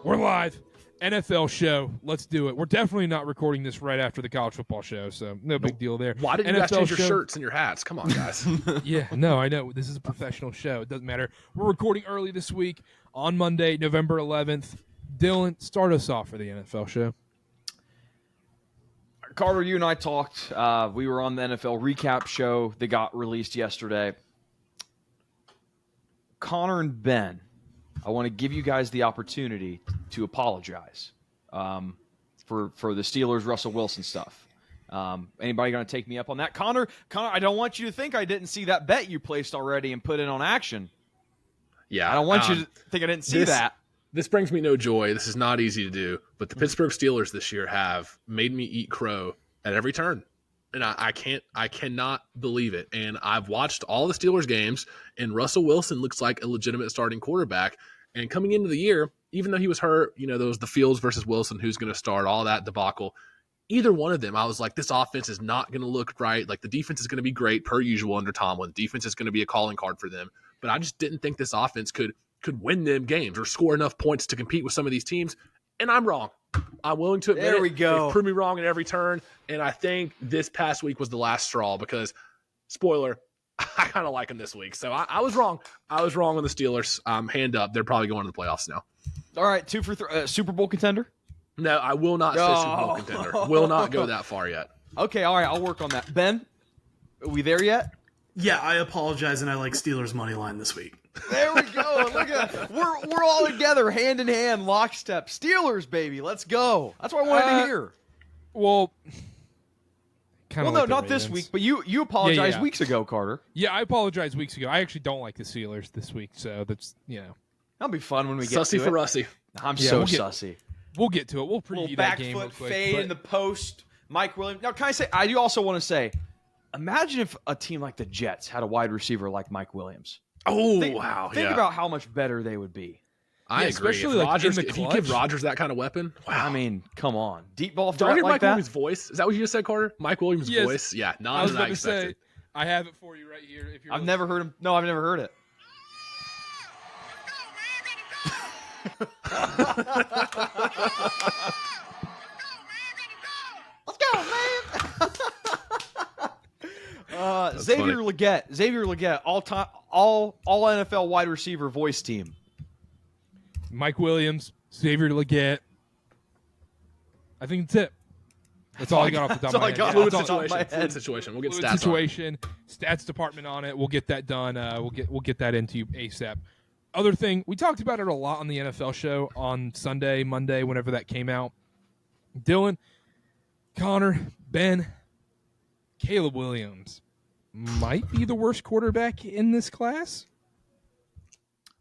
We're live. NFL show. Let's do it. We're definitely not recording this right after the college football show, so no big deal there. Why didn't you guys change your shirts and your hats? Come on, guys. Yeah, no, I know. This is a professional show. It doesn't matter. We're recording early this week on Monday, November 11th. Dylan, start us off for the NFL show. Carter, you and I talked. We were on the NFL recap show that got released yesterday. Connor and Ben, I want to give you guys the opportunity to apologize for the Steelers Russell Wilson stuff. Anybody going to take me up on that? Connor, I don't want you to think I didn't see that bet you placed already and put it on action. Yeah, I don't want you to think I didn't see that. This brings me no joy. This is not easy to do. But the Pittsburgh Steelers this year have made me eat crow at every turn. And I cannot believe it. And I've watched all the Steelers games, and Russell Wilson looks like a legitimate starting quarterback. And coming into the year, even though he was hurt, there was the Fields versus Wilson, who's going to start, all that debacle. Either one of them, I was like, this offense is not going to look right. Like, the defense is going to be great per usual under Tomlin. Defense is going to be a calling card for them. But I just didn't think this offense could win them games or score enough points to compete with some of these teams. And I'm wrong. I'm willing to admit there we go. They've proved me wrong at every turn. And I think this past week was the last straw because, spoiler, I kind of like them this week. So I was wrong. I was wrong on the Steelers. Hand up. They're probably going to the playoffs now. All right, 2 for 3. Super Bowl contender? No, I will not say Super Bowl contender. Will not go that far yet. Okay, all right, I'll work on that. Ben, are we there yet? Yeah, I apologize, and I like Steelers money line this week. There we go. Look at that. We're all together, hand in hand, lockstep. Steelers, baby. Let's go. That's what I wanted to hear. Well, no, not this week, but you apologized weeks ago, Carter. Yeah, I apologized weeks ago. I actually don't like the Steelers this week, so that's, That'll be fun when we get Sussy to for it. Russy. I'm so sussy. We'll get to it. We'll preview that game real Back quick. foot fade in the post. Mike Williams. Now, can I say, I do also want to say, imagine if a team like the Jets had a wide receiver like Mike Williams. Oh, wow. Think about how much better they would be. I agree. Especially If you give Rodgers that kind of weapon, wow. I mean, come on. Deep ball Don't threat hear like Mike that? Williams' voice. Is that what you just said, Carter? Mike Williams' voice? Yeah, not I was as about I to say, expected. I have it for you right here. If you're I've never heard him. No, I've never heard it. Let's go, man. Xavier Legette, all NFL wide receiver voice team. Mike Williams, Xavier Legette. I think that's it. That's all I got off the top of my head. Fluid situation. We'll get Fluid stats situation. Stats department on it. We'll get that done. We'll get that into you ASAP. Other thing, we talked about it a lot on the NFL show on Sunday, Monday, whenever that came out. Dylan, Connor, Ben, Caleb Williams might be the worst quarterback in this class.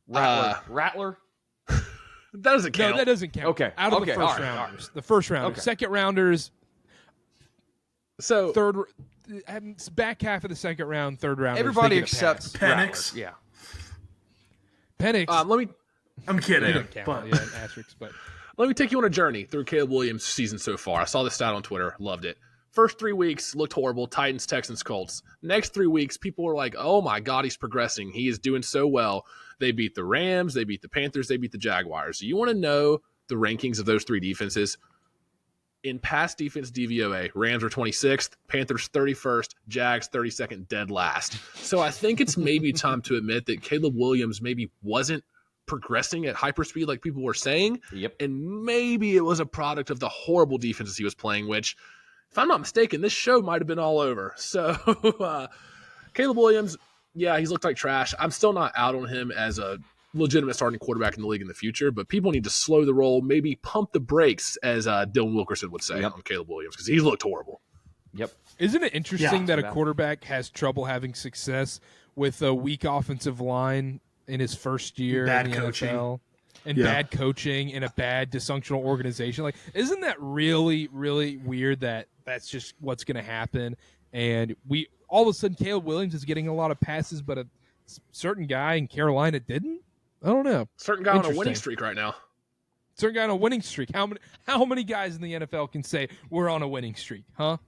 Rattler. That doesn't count. No, that doesn't count. Okay. Out of the Okay. first All right. rounders. The first rounders. Okay. Second rounders, So back half of the second round, third round. Everybody except Penix. Rattler. Yeah. Penix. I'm kidding. He doesn't count. But Yeah, an asterisk, but let me take you on a journey through Caleb Williams' season so far. I saw this stat on Twitter. Loved it. First 3 weeks looked horrible. Titans, Texans, Colts. Next 3 weeks, people were like, oh my God, he's progressing. He is doing so well. They beat the Rams. They beat the Panthers. They beat the Jaguars. You want to know the rankings of those 3 defenses? In pass defense DVOA, Rams are 26th, Panthers 31st, Jags 32nd, dead last. So I think it's maybe time to admit that Caleb Williams maybe wasn't progressing at hyperspeed like people were saying. Yep. And maybe it was a product of the horrible defenses he was playing, which, if I'm not mistaken, this show might have been all over. So Caleb Williams, yeah, he's looked like trash. I'm still not out on him as a legitimate starting quarterback in the league in the future, but people need to slow the roll, maybe pump the brakes, as Dylan Wilkerson would say on Caleb Williams, because he looked horrible. Yep. Isn't it interesting that a quarterback has trouble having success with a weak offensive line in his first year in the NFL? And bad coaching in a bad dysfunctional organization? Like, isn't that really, really weird that that's just what's going to happen? And all of a sudden, Caleb Williams is getting a lot of passes, but a certain guy in Carolina didn't? I don't know. Certain guy on a winning streak right now. Certain guy on a winning streak. How many guys in the NFL can say we're on a winning streak? Huh?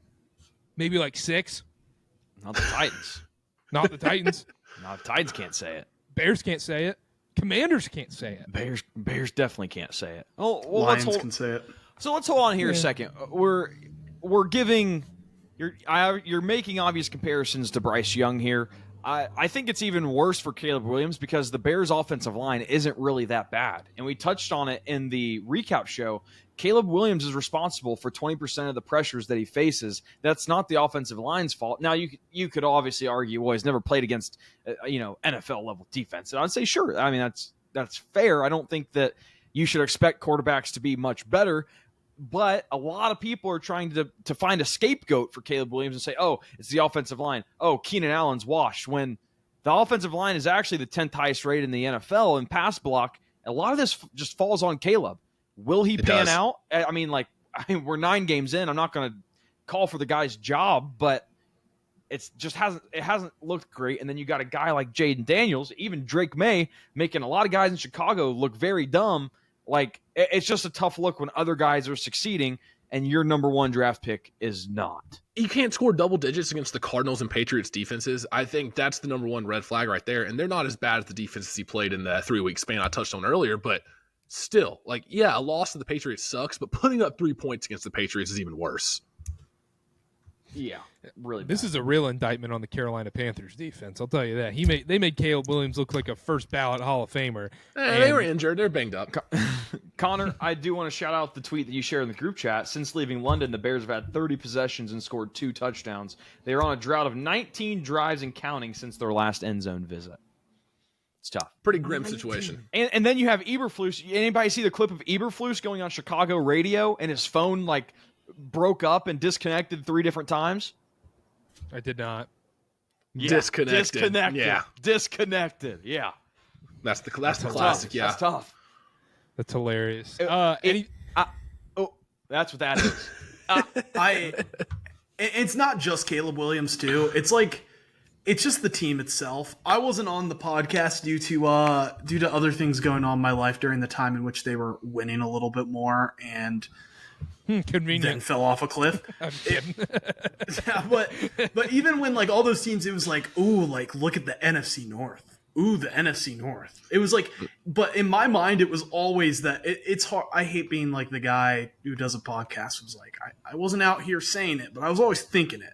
Maybe like 6? Not the Titans. Not the Titans. No, the Titans can't say it. Bears can't say it. Commanders can't say it. Bears definitely can't say it. Oh, well, Lions can say it. So let's hold on here a second. We're giving you're making obvious comparisons to Bryce Young here. I think it's even worse for Caleb Williams because the Bears' offensive line isn't really that bad. And we touched on it in the recap show. Caleb Williams is responsible for 20% of the pressures that he faces. That's not the offensive line's fault. Now, you could obviously argue, well, he's never played against NFL-level defense. And I'd say, sure. I mean, that's fair. I don't think that you should expect quarterbacks to be much better. But a lot of people are trying to find a scapegoat for Caleb Williams and say, oh, it's the offensive line. Oh, Keenan Allen's washed. When the offensive line is actually the 10th highest rate in the NFL in pass block, a lot of this just falls on Caleb. Will he pan out? I mean, we're 9 games in. I'm not going to call for the guy's job, but it hasn't looked great. And then you got a guy like Jaden Daniels, even Drake May, making a lot of guys in Chicago look very dumb. Like, it's just a tough look when other guys are succeeding and your number 1 draft pick is not. You can't score double digits against the Cardinals and Patriots defenses. I think that's the number 1 red flag right there. And they're not as bad as the defenses he played in the 3-week span I touched on earlier. But still, a loss to the Patriots sucks. But putting up 3 points against the Patriots is even worse. Yeah, really bad. This is a real indictment on the Carolina Panthers defense. I'll tell you that. They made Caleb Williams look like a first ballot Hall of Famer. They were injured. They're banged up. Connor, I do want to shout out the tweet that you shared in the group chat. Since leaving London, the Bears have had 30 possessions and scored 2 touchdowns. They are on a drought of 19 drives and counting since their last end zone visit. It's tough. Pretty grim situation. And then you have Eberflus. Anybody see the clip of Eberflus going on Chicago radio and his phone broke up and disconnected 3 different times? I did not. Yeah. Disconnected. Yeah. Disconnected. Yeah. That's the classic. Yeah. That's tough. That's hilarious. That's what that is. It's not just Caleb Williams too. It's just the team itself. I wasn't on the podcast due to other things going on in my life during the time in which they were winning a little bit more and convenient. Then fell off a cliff. I'm kidding. but even when all those teams, it was look at the NFC North. Ooh, the NFC North. It was but in my mind, it was always that it's hard. I hate being the guy who does a podcast who's I wasn't out here saying it, but I was always thinking it.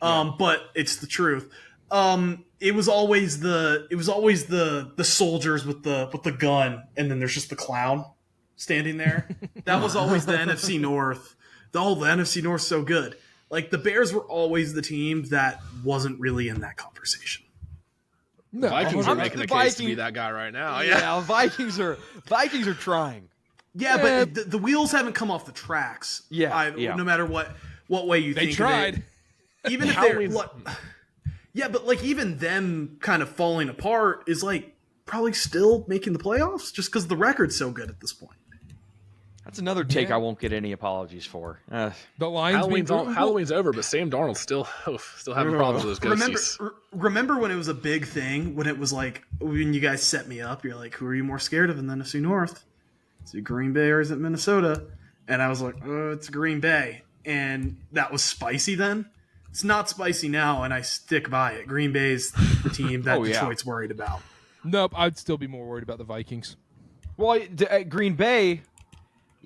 But it's the truth. It was always the soldiers with the gun, and then there's just the clown standing there. That was always the NFC North. The NFC North's so good. The Bears were always the team that wasn't really in that conversation. No, Vikings are making a case to be that guy right now. Yeah, Vikings are trying. Yeah, but the wheels haven't come off the tracks. No matter what way you think. They tried. Even if they're but even them kind of falling apart is probably still making the playoffs just because the record's so good at this point. That's another take I won't get any apologies for. The Lions Halloween's over, but Sam Darnold's still having problems with those ghosties. Remember when it was a big thing, when it was when you guys set me up, you're who are you more scared of in the NFC North? Is it Green Bay or is it Minnesota? And I was it's Green Bay. And that was spicy then. It's not spicy now, and I stick by it. Green Bay's the team that Detroit's worried about. Nope, I'd still be more worried about the Vikings. Well, Green Bay...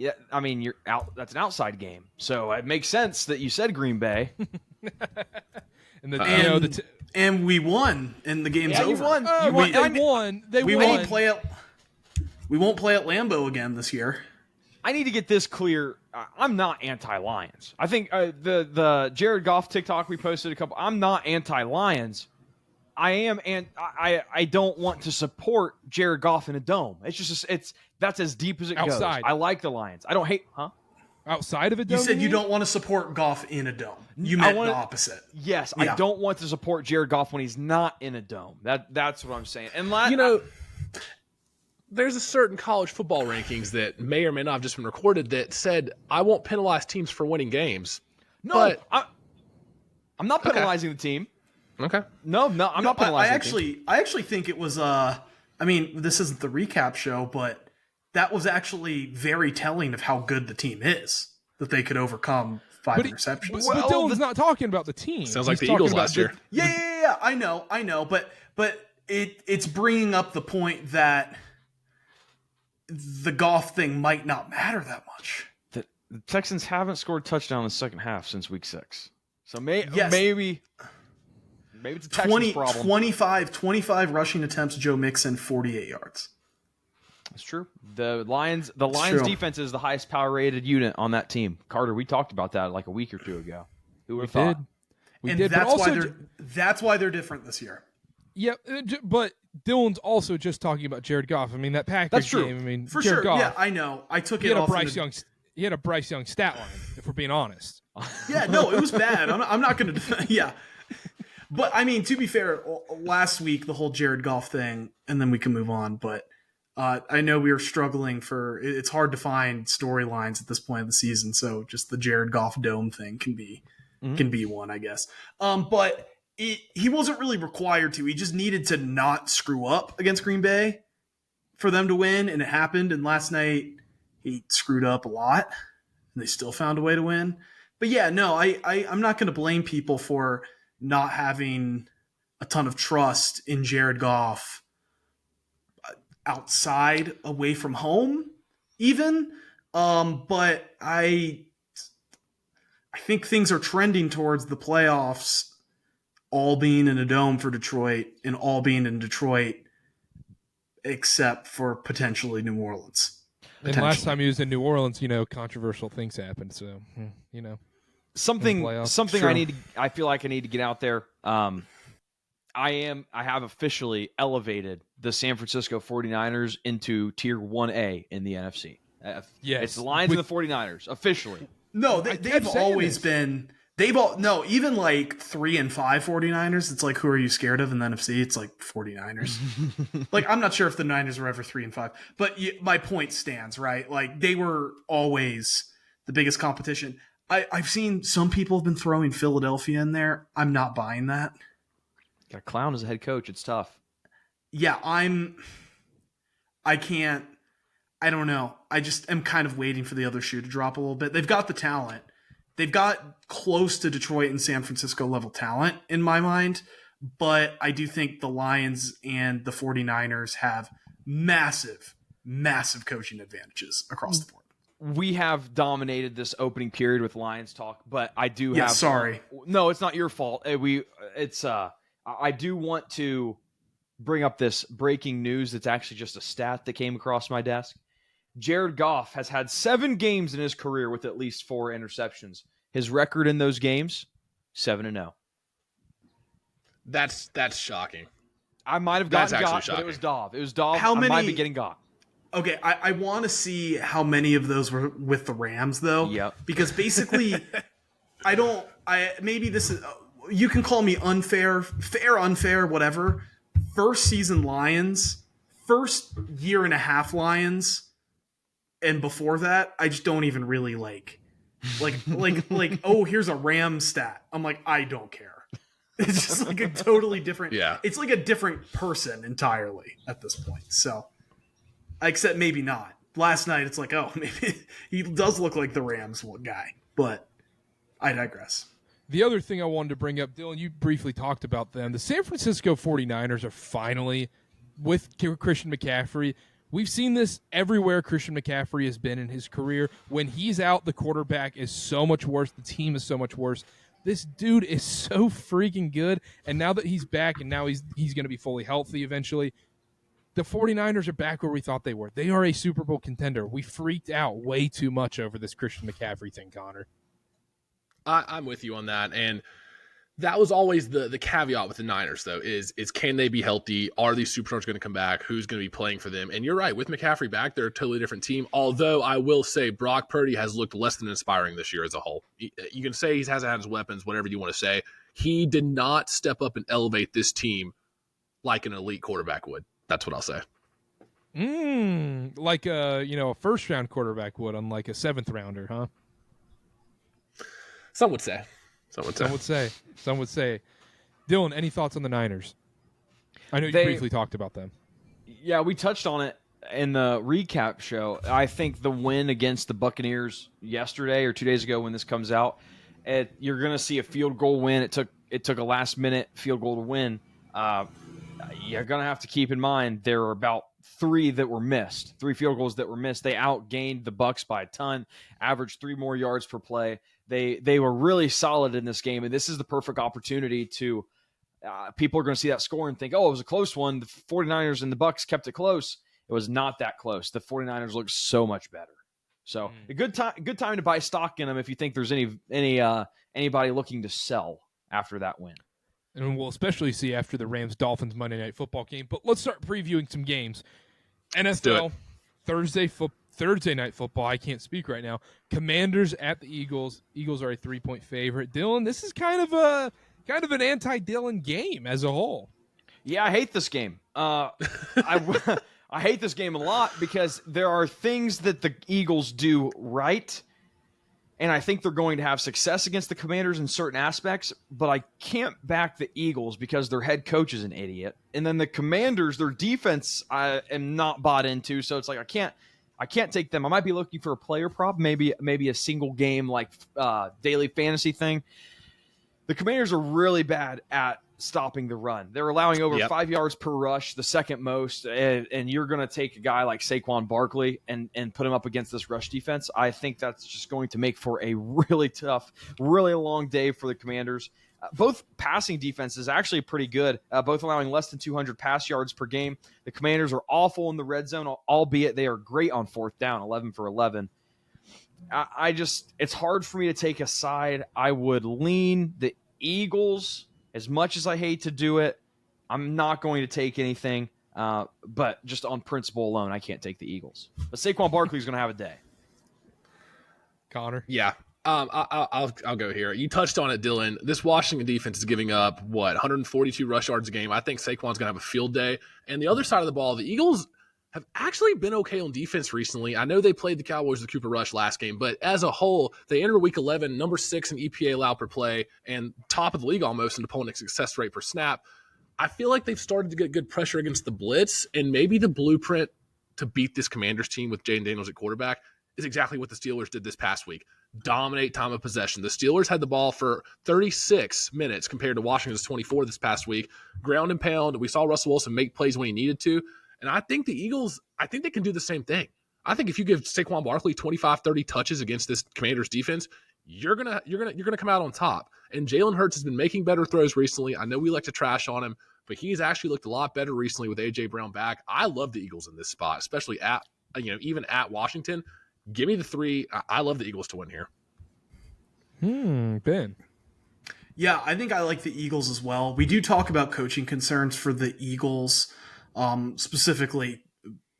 Yeah, I mean, you're out. That's an outside game, so it makes sense that you said Green Bay. And we won, and the game's over. You won. We won't play at Lambeau again this year. I need to get this clear. I'm not anti-Lions. I think the Jared Goff TikTok we posted a couple. I'm not anti-Lions. I am, and I don't want to support Jared Goff in a dome. It's just that's as deep as it goes. I like the Lions. I don't hate, outside of a dome. You said you don't want to support Goff in a dome. You meant the opposite. Yes, yeah. I don't want to support Jared Goff when he's not in a dome. That's what I'm saying. And there's a certain college football rankings that may or may not have just been recorded that said I won't penalize teams for winning games. No, but I'm not penalizing the team. Okay. No, I'm not penalizing. I actually think it was. This isn't the recap show, but that was actually very telling of how good the team is. That they could overcome 5 interceptions. But Dylan's not talking about the team. Sounds like the Eagles last year. Yeah. I know. But it's bringing up the point that the Goff thing might not matter that much. The Texans haven't scored a touchdown in the second half since week 6. So maybe it's a Texans problem. 25 rushing attempts, Joe Mixon, 48 yards. That's true. The Lions defense is the highest power rated unit on that team. Karter, we talked about that like a week or two ago. Who would have thought? We did. That's why they're different this year. Yeah, but Dylan's also just talking about Jared Goff. I mean, that Packers game. I mean, for Jared sure. Goff, Yeah, I know. I took it off. He had a Bryce Young stat line, if we're being honest. Yeah, no, it was bad. I'm not going to. Yeah, but I mean, to be fair, last week the whole Jared Goff thing, and then we can move on. But I know we were struggling for. It's hard to find storylines at this point of the season, so just the Jared Goff dome thing can be one, I guess. But he wasn't really required to. He just needed to not screw up against Green Bay for them to win, and it happened. And last night he screwed up a lot, and they still found a way to win. But yeah, no, I'm not going to blame people for not having a ton of trust in Jared Goff outside, away from home, even. But I think things are trending towards the playoffs all being in a dome for Detroit and all being in Detroit except for potentially New Orleans. And last time he was in New Orleans, controversial things happened. So, something I feel like I need to get out there. I have officially elevated the San Francisco 49ers into tier 1A in the NFC. Yes. It's the Lions and the 49ers officially. No, they've always been. Even like 3 and 5 49ers, it's like, who are you scared of in the NFC? It's like 49ers. Like, I'm not sure if the Niners were ever 3 and 5, but my point stands, right? Like, they were always the biggest competition. I've seen some people have been throwing Philadelphia in there. I'm not buying that. Got a clown as a head coach. It's tough. Yeah, I don't know. I just am kind of waiting for the other shoe to drop a little bit. They've got the talent. They've got close to Detroit and San Francisco level talent in my mind, but I do think the Lions and the 49ers have massive, massive coaching advantages across the board. We have dominated this opening period with Lions talk, but I do have. Sorry. No, it's not your fault. I do want to bring up this breaking news that's actually just a stat that came across my desk. Jared Goff has had 7 games in his career with at least 4 interceptions. His record in those games, 7-0. That's shocking. I might have gotten Goff, but it was Dov. It was Dov. How many? I might be getting Goff. Okay, I want to see how many of those were with the Rams, though. Yep. Because basically, maybe this is, you can call me unfair, unfair, whatever. First season Lions, first year and a half Lions, and before that, I just don't even really like, oh, here's a Ram stat. I'm like, I don't care. It's just like a totally different, it's like a different person entirely at this point. So, except maybe not. Last night, it's like, oh, maybe he does look like the Rams guy, but I digress. The other thing I wanted to bring up, Dylan, you briefly talked about them. The San Francisco 49ers are finally, with Christian McCaffrey, we've seen this everywhere Christian McCaffrey has been in his career. When he's out, the quarterback is so much worse. The team is so much worse. This dude is so freaking good. And now that he's back and now he's going to be fully healthy eventually, the 49ers are back where we thought they were. They are a Super Bowl contender. We freaked out way too much over this Christian McCaffrey thing, Connor. I'm with you on that. And that was always the caveat with the Niners, though, is can they be healthy? Are these superstars going to come back? Who's going to be playing for them? And you're right. With McCaffrey back, they're a totally different team. Although I will say Brock Purdy has looked less than inspiring this year as a whole. You can say he hasn't had his weapons, whatever you want to say. He did not step up and elevate this team like an elite quarterback would. That's what I'll say. Like a first-round quarterback would on like a 7th rounder, huh? Some would say. Some would say. Dylan, any thoughts on the Niners? I know you briefly talked about them. Yeah, we touched on it in the recap show. I think the win against the Buccaneers yesterday or 2 days ago when this comes out, you're going to see a field goal win. It took a last-minute field goal to win. You're going to have to keep in mind there are about three field goals that were missed. They outgained the Bucs by a ton, averaged 3 more yards per play. They were really solid in this game, and this is the perfect opportunity to people are going to see that score and think, oh, it was a close one. The 49ers and the Bucs kept it close. It was not that close. The 49ers looked so much better. So a good time to buy stock in them if you think there's anybody looking to sell after that win. And we'll especially see after the Rams-Dolphins Monday Night Football game. But let's start previewing some games. NFL, Thursday Night Football. I can't speak right now. Commanders at the Eagles. Eagles are a 3-point favorite. Dylan, this is kind of an anti-Dylan game as a whole. Yeah, I hate this game. I hate this game a lot because there are things that the Eagles do right, and I think they're going to have success against the Commanders in certain aspects, but I can't back the Eagles because their head coach is an idiot. And then the Commanders, their defense, I am not bought into, so it's like I can't take them. I might be looking for a player prop, maybe a single game like daily fantasy thing. The Commanders are really bad at stopping the run. They're allowing over 5 yards per rush, the second most, and you're going to take a guy like Saquon Barkley and put him up against this rush defense. I think that's just going to make for a really tough, really long day for the Commanders. Both passing defenses actually pretty good, both allowing less than 200 pass yards per game. The Commanders are awful in the red zone, albeit they are great on fourth down, 11 for 11. It's hard for me to take a side. I would lean the Eagles. As much as I hate to do it, I'm not going to take anything. But just on principle alone, I can't take the Eagles. But Saquon Barkley is going to have a day. Connor? Yeah. I'll go here. You touched on it, Dylan. This Washington defense is giving up, 142 rush yards a game. I think Saquon's going to have a field day. And the other side of the ball, the Eagles have actually been okay on defense recently. I know they played the Cowboys with Cooper Rush last game, but as a whole, they entered Week 11, number 6 in EPA allowed per play, and top of the league almost in opponent success rate per snap. I feel like they've started to get good pressure against the blitz, and maybe the blueprint to beat this Commanders team with Jaden Daniels at quarterback is exactly what the Steelers did this past week. Dominate time of possession. The Steelers had the ball for 36 minutes compared to Washington's 24 this past week. Ground and pound. We saw Russell Wilson make plays when he needed to. And I think the Eagles, they can do the same thing. I think if you give Saquon Barkley 25, 30 touches against this Commanders defense, you're gonna come out on top. And Jalen Hurts has been making better throws recently. I know we like to trash on him, but he's actually looked a lot better recently with A.J. Brown back. I love the Eagles in this spot, especially even at Washington. Give me the 3. I love the Eagles to win here. Ben. Yeah, I think I like the Eagles as well. We do talk about coaching concerns for the Eagles, specifically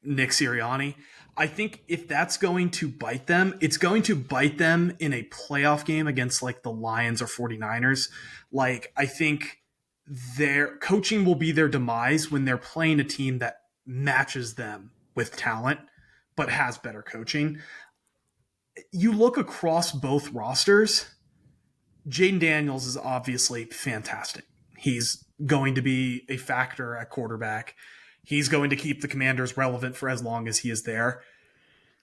Nick Sirianni. I think if that's going to bite them, it's going to bite them in a playoff game against like the Lions or 49ers. Like, I think their coaching will be their demise when they're playing a team that matches them with talent, but has better coaching. You look across both rosters, Jaden Daniels is obviously fantastic. He's going to be a factor at quarterback. He's going to keep the Commanders relevant for as long as he is there.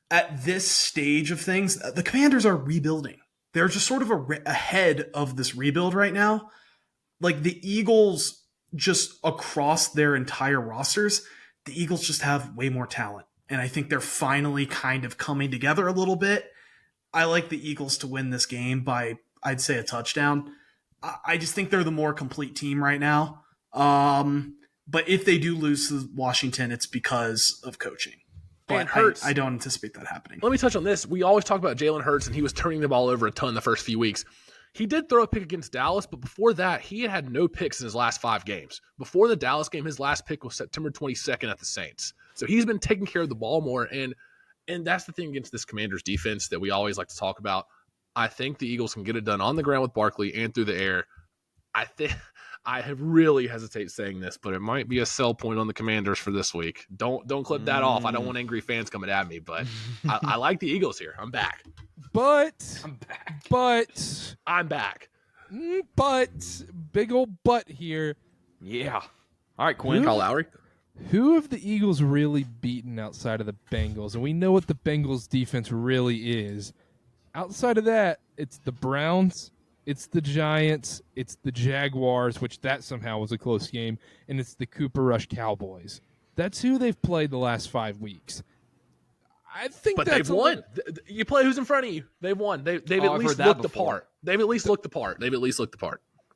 At this stage of things, the Commanders are rebuilding. They're just sort of ahead of this rebuild right now. Like the Eagles, just across their entire rosters, the Eagles just have way more talent. And I think they're finally kind of coming together a little bit. I like the Eagles to win this game by, I'd say, a touchdown. I just think they're the more complete team right now. But if they do lose to Washington, it's because of coaching. But I don't anticipate that happening. Let me touch on this. We always talk about Jalen Hurts, and he was turning the ball over a ton the first few weeks. He did throw a pick against Dallas, but before that, he had no picks in his last 5 games. Before the Dallas game, his last pick was September 22nd at the Saints. So he's been taking care of the ball more, and that's the thing against this Commanders defense that we always like to talk about. I think the Eagles can get it done on the ground with Barkley and through the air. I have really hesitate saying this, but it might be a sell point on the Commanders for this week. Don't clip that off. I don't want angry fans coming at me, but I like the Eagles here. I'm back. I'm back. But big old butt here. Yeah. All right, Quinn. Kyle Lowry. Who have the Eagles really beaten outside of the Bengals? And we know what the Bengals defense really is. Outside of that, it's the Browns, it's the Giants, it's the Jaguars, which that somehow was a close game, and it's the Cooper Rush Cowboys. That's who they've played the last 5 weeks. I think but that's they've won. You play who's in front of you. They've won. They've at least looked the part. They've at least looked the part.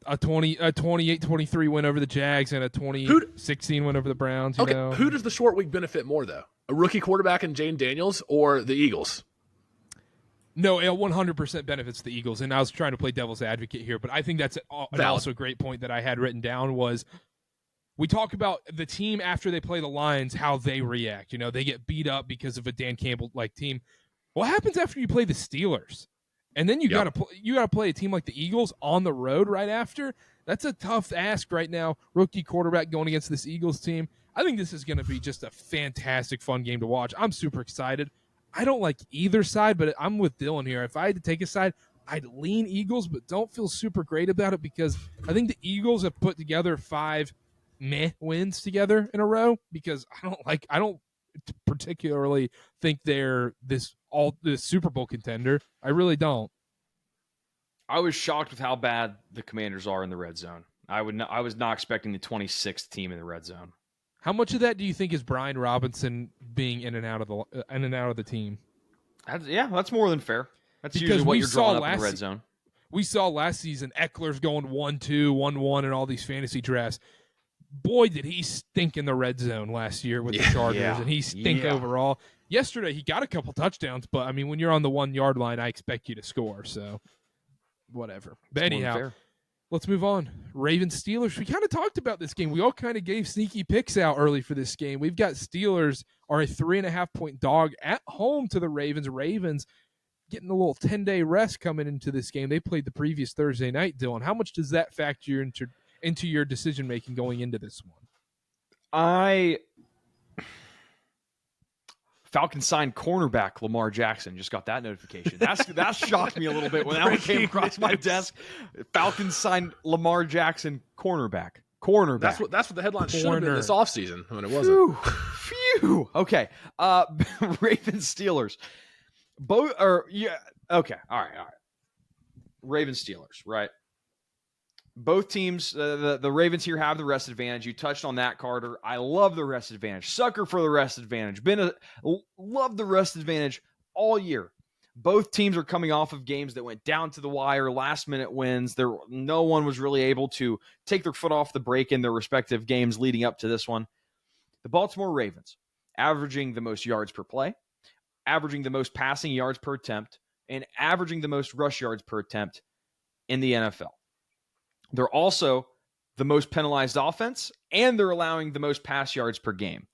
A 28-23 win over the Jags and a 20-16 win over the Browns. You know? Who does the short week benefit more, though? A rookie quarterback in Jane Daniels or the Eagles? No, it 100% benefits the Eagles, and I was trying to play devil's advocate here, but I think that's also a great point that I had written down was we talk about the team after they play the Lions, how they react. You know, they get beat up because of a Dan Campbell-like team. What happens after you play the Steelers? And then you gotta play a team like the Eagles on the road right after. That's a tough ask right now. Rookie quarterback going against this Eagles team. I think this is going to be just a fantastic, fun game to watch. I'm super excited. I don't like either side, but I'm with Dylan here. If I had to take a side, I'd lean Eagles, but don't feel super great about it because I think the Eagles have put together 5 meh wins together in a row because I don't particularly think they're this Super Bowl contender. I really don't. I was shocked with how bad the Commanders are in the red zone. I was not expecting the 26th team in the red zone. How much of that do you think is Brian Robinson being in and out of the team? That's more than fair. That's because usually what you're drawing up in the red zone. We saw last season Eckler's going 1-2, 1-1 in all these fantasy drafts. Boy, did he stink in the red zone last year with the Chargers, and he stink overall. Yesterday, he got a couple touchdowns, but, I mean, when you're on the 1-yard line, I expect you to score, so whatever. But anyhow, let's move on. Ravens-Steelers. We kind of talked about this game. We all kind of gave sneaky picks out early for this game. We've got Steelers are a 3.5-point dog at home to the Ravens. Ravens getting a little 10-day rest coming into this game. They played the previous Thursday night, Dylan. How much does that factor into your decision-making going into this one? Falcons signed cornerback Lamar Jackson. Just got that notification. That shocked me a little bit when that one came across my desk. Falcons signed Lamar Jackson cornerback. That's what the headline should have been this offseason when it wasn't. Phew. Okay. Ravens Steelers. Okay. All right. Ravens Steelers. Right. Both teams, the Ravens here have the rest advantage. You touched on that, Karter. I love the rest advantage. Sucker for the rest advantage. Love the rest advantage all year. Both teams are coming off of games that went down to the wire, last-minute wins. No one was really able to take their foot off the brake in their respective games leading up to this one. The Baltimore Ravens, averaging the most yards per play, averaging the most passing yards per attempt, and averaging the most rush yards per attempt in the NFL. They're also the most penalized offense, and they're allowing the most pass yards per game.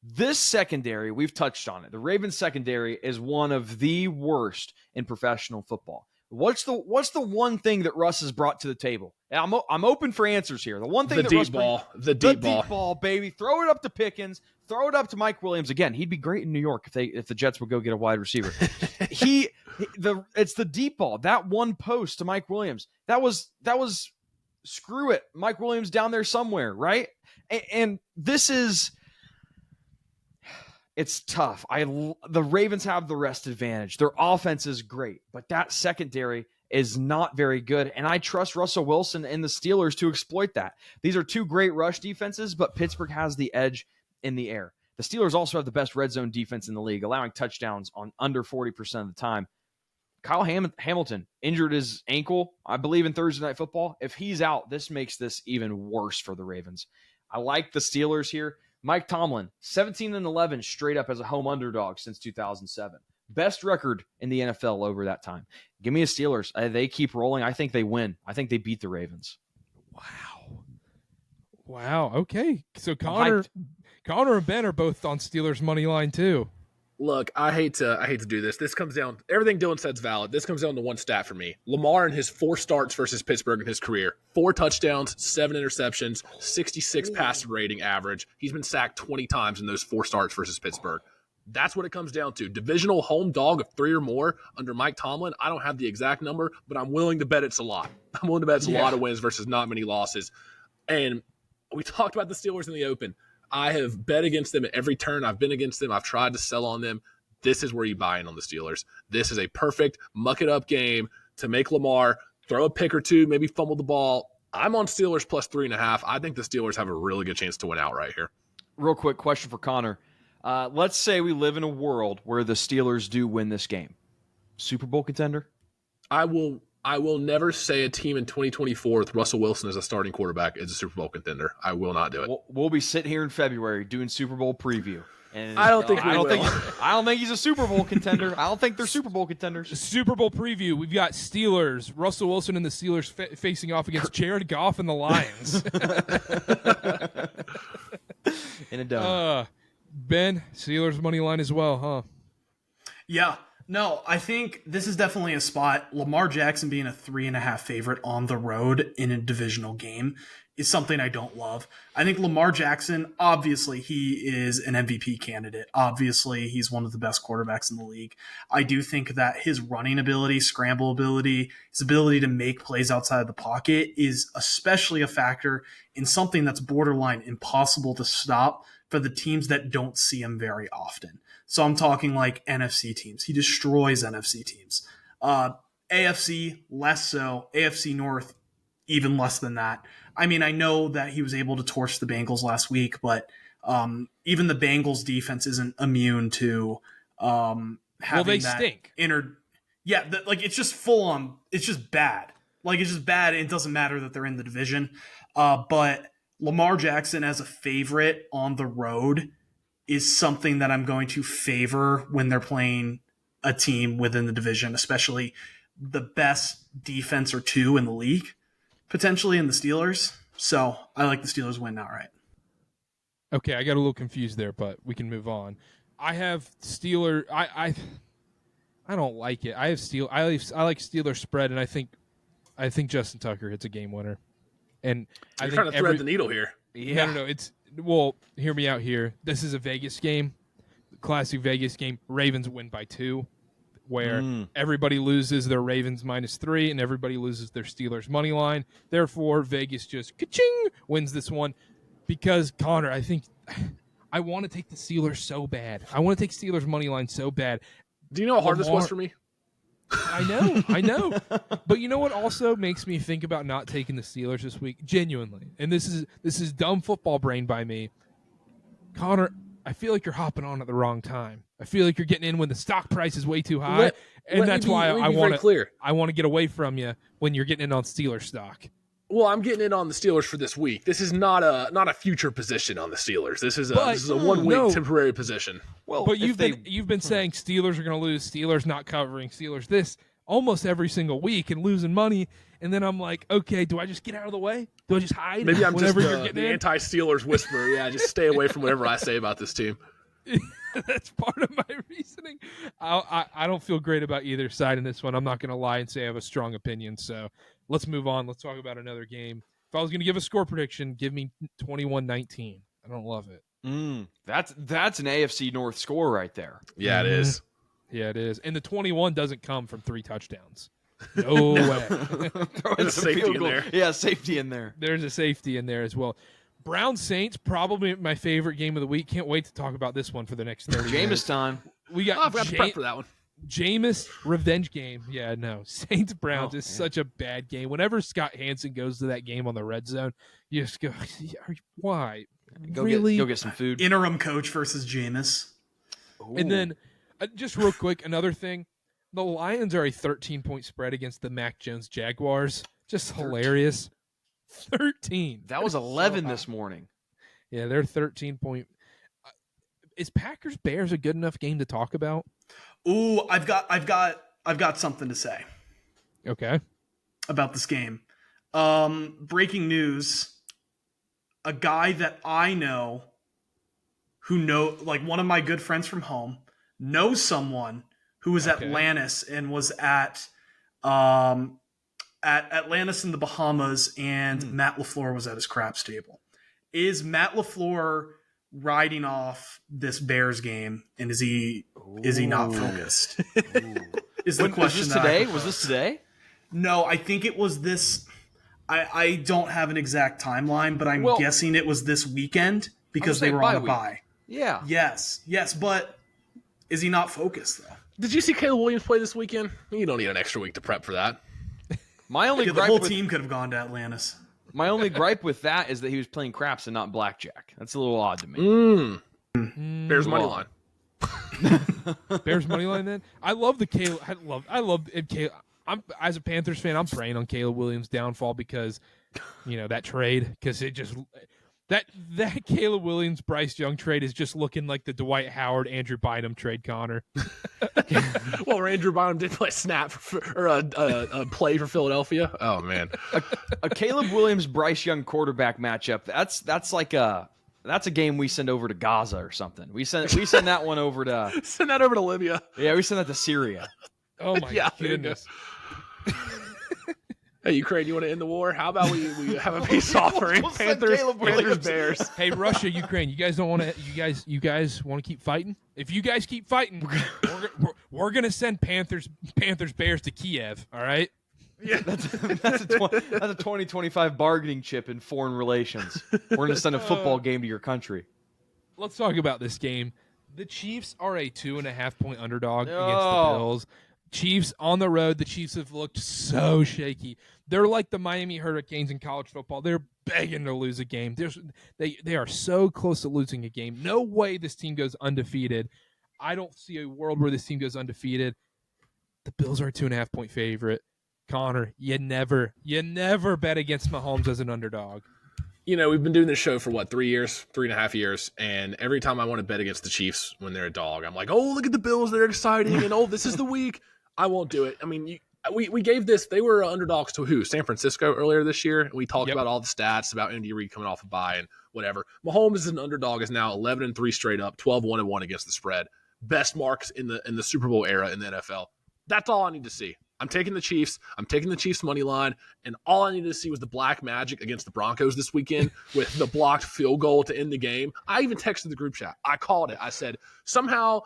This secondary, we've touched on it. The Ravens secondary is one of the worst in professional football. What's the one thing that Russ has brought to the table? And I'm open for answers here. The one thing the deep ball, baby. Throw it up to Pickens. Throw it up to Mike Williams. Again, he'd be great in New York if the Jets would go get a wide receiver. It's the deep ball. That one post to Mike Williams. That was screw it. Mike Williams down there somewhere, right? And this is, it's tough. The Ravens have the rest advantage. Their offense is great, but that secondary is not very good. And I trust Russell Wilson and the Steelers to exploit that. These are two great rush defenses, but Pittsburgh has the edge in the air. The Steelers also have the best red zone defense in the league, allowing touchdowns on under 40% of the time. Kyle Hamilton injured his ankle, I believe, in Thursday Night Football. If he's out, this makes this even worse for the Ravens. I like the Steelers here. Mike Tomlin, 17-11 straight up as a home underdog since 2007. Best record in the NFL over that time. Give me a Steelers. They keep rolling. I think they win. I think they beat the Ravens. Wow. Okay. So Connor and Ben are both on Steelers money line too. Look, I hate to do this. This comes down, everything Dylan said's valid. This comes down to one stat for me. Lamar in his 4 starts versus Pittsburgh in his career, 4 touchdowns, 7 interceptions, 66 passer rating average. He's been sacked 20 times in those 4 starts versus Pittsburgh. That's what it comes down to. Divisional home dog of 3 or more under Mike Tomlin. I don't have the exact number, but I'm willing to bet it's a lot. I'm willing to bet it's a lot of wins versus not many losses. And we talked about the Steelers in the open. I have bet against them at every turn. I've been against them. I've tried to sell on them. This is where you buy in on the Steelers. This is a perfect muck-it-up game to make Lamar throw a pick or two, maybe fumble the ball. I'm on Steelers plus 3.5. I think the Steelers have a really good chance to win outright here. real quick question for Connor. Let's say we live in a world where the Steelers do win this game. Super Bowl contender? I will never say a team in 2024 with Russell Wilson as a starting quarterback is a Super Bowl contender. I will not do it. We'll be sitting here in February doing Super Bowl preview. And I don't think I don't think he's a Super Bowl contender. I don't think they're Super Bowl contenders. Super Bowl preview. We've got Steelers, Russell Wilson and the Steelers facing off against Jared Goff and the Lions. In a dome. Ben, Steelers money line as well, huh? Yeah. No, I think this is definitely a spot. Lamar Jackson being a 3.5 favorite on the road in a divisional game is something I don't love. I think Lamar Jackson, obviously, he is an MVP candidate. Obviously, he's one of the best quarterbacks in the league. I do think that his running ability, scramble ability, his ability to make plays outside of the pocket is especially a factor in something that's borderline impossible to stop for the teams that don't see him very often. So I'm talking like NFC teams. He destroys NFC teams. AFC, less so. AFC North, even less than that. I mean, I know that he was able to torch the Bengals last week, but even the Bengals defense isn't immune to having they that stink. It's just full on. It's just bad. Like, it's just bad. It doesn't matter that they're in the division. But Lamar Jackson as a favorite on the road is something that I'm going to favor when they're playing a team within the division, especially the best defense or two in the league, potentially in the Steelers. So I like the Steelers win outright. Okay, I got a little confused there, but we can move on. I have Steeler. I don't like it. I like Steelers spread, and I think Justin Tucker hits a game winner. And You're trying to thread the needle here. Yeah. No. Well, hear me out here. This is a Vegas game, classic Vegas game. Ravens win by 2, where everybody loses their Ravens -3 and everybody loses their Steelers money line. Therefore, Vegas just ka-ching wins this one. Because, Connor, I think I want to take the Steelers so bad. I want to take Steelers money line so bad. Do you know how hard this was for me? I know. But you know what also makes me think about not taking the Steelers this week? Genuinely. And this is dumb football brain by me. Connor, I feel like you're hopping on at the wrong time. I feel like you're getting in when the stock price is way too high. That's why I want to get away from you when you're getting in on Steelers stock. Well, I'm getting in on the Steelers for this week. This is not a future position on the Steelers. This is a 1 week temporary position. Well, but you've been saying Steelers are going to lose, Steelers not covering, Steelers this almost every single week and losing money. And then I'm like, okay, do I just get out of the way? Do I just hide? Maybe I'm just the anti-Steelers whisperer. Yeah, just stay away from whatever I say about this team. That's part of my reasoning. I don't feel great about either side in this one. I'm not going to lie and say I have a strong opinion. So let's move on. Let's talk about another game. If I was going to give a score prediction, give me 21-19. I don't love it. That's an AFC North score right there. Yeah, it is. Yeah, it is. And the 21 doesn't come from 3 touchdowns. No way. There's safety in there. Yeah, safety in there. There's a safety in there as well. Browns Saints, probably my favorite game of the week. Can't wait to talk about this one for the next 30 minutes. Jameis time. We got I've got to prep for that one. Jameis revenge game. Yeah, no. Saints Browns is such a bad game. Whenever Scott Hansen goes to that game on the red zone, you just go, why? Go get some food. Interim coach versus Jameis. Ooh. And then, just real quick, another thing. The Lions are a 13-point spread against the Mac Jones Jaguars. Just 13. Hilarious. 13. That was 11 this morning. Yeah, they're 13-point. Is Packers Bears a good enough game to talk about? Ooh, I've got something to say. Okay. About this game. Breaking news. A guy that I know one of my good friends from home knows someone who was at Atlantis and was at Atlantis in the Bahamas, and Matt LaFleur was at his craps table. Is Matt LaFleur riding off this Bears game, and is he not focused? Is the question today? Was this today? No, I think it was this. I don't have an exact timeline, but I'm guessing it was this weekend because they were on a bye. Yeah. Yes, but is he not focused though? Did you see Caleb Williams play this weekend? You don't need an extra week to prep for that. My only the whole team could have gone to Atlantis. My only gripe with that is that he was playing craps and not blackjack. That's a little odd to me. Bears money line. Bears money line. Then I love the Caleb. I love Caleb. As a Panthers fan, I'm praying on Caleb Williams' downfall because, that trade, because it just that Caleb Williams Bryce Young trade is just looking like the Dwight Howard Andrew Bynum trade, Connor. Well, Andrew Bynum did play a snap or a play for Philadelphia. Oh man, a Caleb Williams Bryce Young quarterback matchup. That's a game we send over to Gaza or something. We send that one over to send that over to Libya. Yeah, we send that to Syria. Oh my goodness. Hey, Ukraine, you want to end the war? How about we have a peace offering? Panthers, Bears. Hey, Russia, Ukraine, you guys don't want to. You guys want to keep fighting? If you guys keep fighting, we're gonna send Panthers, Bears to Kiev. All right. Yeah, that's a 2025 bargaining chip in foreign relations. We're gonna send a football game to your country. Let's talk about this game. The Chiefs are a 2.5-point underdog against the Bills. Chiefs on the road. The Chiefs have looked so shaky. They're like the Miami Hurricanes in college football. They're begging to lose a game. They are so close to losing a game. No way this team goes undefeated. I don't see a world where this team goes undefeated. The Bills are a 2.5-point favorite. Connor, you never bet against Mahomes as an underdog. We've been doing this show for 3.5 years, and every time I want to bet against the Chiefs when they're a dog, I'm like, oh, look at the Bills, they're exciting, and oh, this is the week. I won't do it. I mean, we gave this, they were underdogs to who? San Francisco earlier this year, and we talked about all the stats about Andy Reid coming off a bye and whatever. Mahomes is an underdog, is now 11-3 straight up, 12-1-1 against the spread. Best marks in the Super Bowl era in the NFL. That's all I need to see. I'm taking the Chiefs. I'm taking the Chiefs money line, and all I needed to see was the black magic against the Broncos this weekend with the blocked field goal to end the game. I even texted the group chat. I called it. I said, somehow